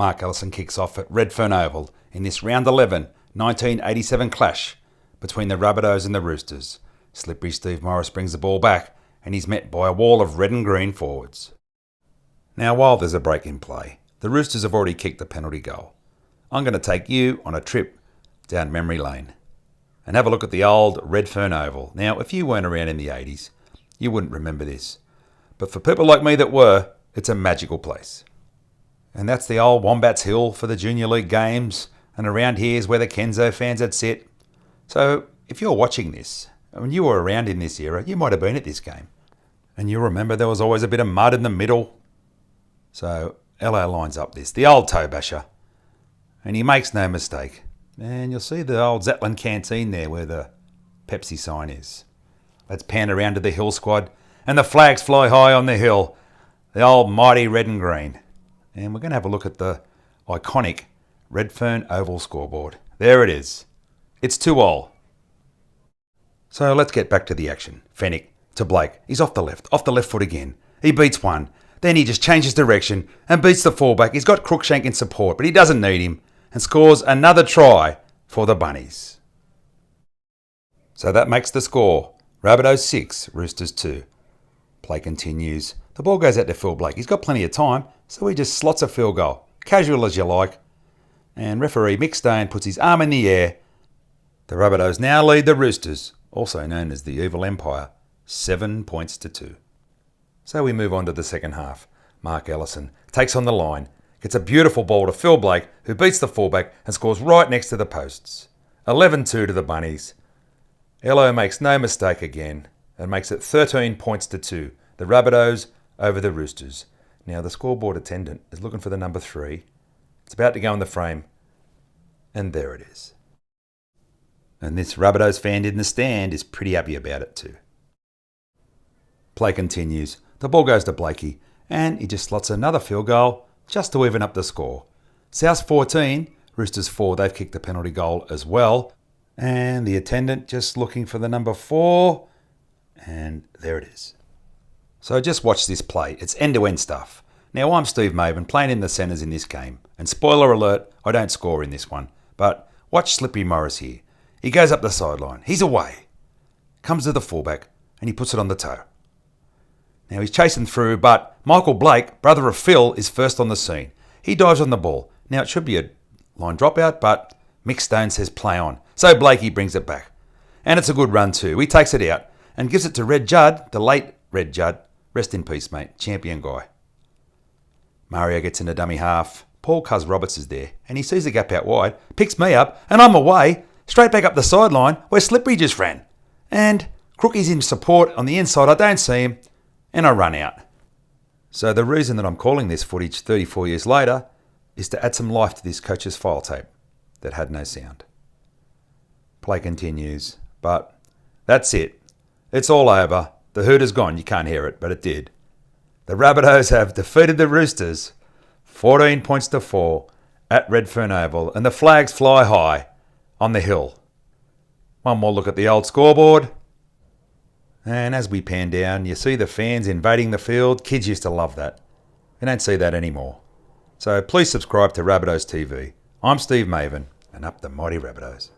Mark Ellison kicks off at Redfern Oval in this round 11, 1987 clash between the Rabbitohs and the Roosters. Slippery Steve Morris brings the ball back and he's met by a wall of red and green forwards. Now while there's a break in play, the Roosters have already kicked the penalty goal. I'm going to take you on a trip down memory lane and have a look at the old Redfern Oval. Now if you weren't around in the 80s, you wouldn't remember this. But for people like me that were, it's a magical place. And that's the old Wombats Hill for the Junior League games, and around here is where the Kenzo fans would sit. So if you're watching this, and you were around in this era, you might have been at this game. And you'll remember there was always a bit of mud in the middle. So LA lines up this, the old toe basher. And he makes no mistake. And you'll see the old Zetland canteen there where the Pepsi sign is. Let's pan around to the Hill squad, and the flags fly high on the hill. The old mighty red and green. And we're going to have a look at the iconic Redfern Oval scoreboard. There it is. It's 2-all. So let's get back to the action. Fennick to Blake. He's off the left foot again. He beats one. Then he just changes direction and beats the fullback. He's got Crookshank in support, but he doesn't need him and scores another try for the Bunnies. So that makes the score. Rabbitohs 6, Roosters 2. Play continues. The ball goes out to Phil Blake. He's got plenty of time, so he just slots a field goal. Casual as you like. And referee Mick Stone puts his arm in the air. The Rabbitohs now lead the Roosters, also known as the Evil Empire, 7 points to 2. So we move on to the second half. Mark Ellison takes on the line, gets a beautiful ball to Phil Blake, who beats the fullback and scores right next to the posts. 11-2 to the Bunnies. Ello makes no mistake again and makes it 13 points to 2. The Rabbitohs over the Roosters. Now the scoreboard attendant is looking for the number 3. It's about to go in the frame. And there it is. And this Rabbitohs fan in the stand is pretty happy about it too. Play continues. The ball goes to Blakey and he just slots another field goal just to even up the score. South 14, Roosters 4. They've kicked the penalty goal as well. And the attendant just looking for the number 4. And there it is. So just watch this play. It's end-to-end stuff. Now I'm Steve Mavin playing in the centres in this game. And spoiler alert, I don't score in this one. But watch Slippery Morris here. He goes up the sideline. He's away. Comes to the fullback and he puts it on the toe. Now he's chasing through, but Michael Blake, brother of Phil, is first on the scene. He dives on the ball. Now it should be a line dropout, but Mick Stone says play on. So Blakey brings it back. And it's a good run too. He takes it out and gives it to Red Judd, the late Red Judd. Rest in peace, mate. Champion guy. Mario gets into dummy half. Paul Cuz Roberts is there, and he sees the gap out wide, picks me up, and I'm away, straight back up the sideline where Slippery just ran. And Crookie's in support on the inside. I don't see him, and I run out. So the reason that I'm calling this footage 34 years later is to add some life to this coach's file tape that had no sound. Play continues, but that's it. It's all over. The hoot is gone. You can't hear it, but it did. The Rabbitohs have defeated the Roosters 14 points to 4 at Redfern Oval, and the flags fly high on the hill. One more look at the old scoreboard. And as we pan down, you see the fans invading the field. Kids used to love that. We don't see that anymore. So please subscribe to Rabbitohs TV. I'm Steve Mavin, and up the mighty Rabbitohs.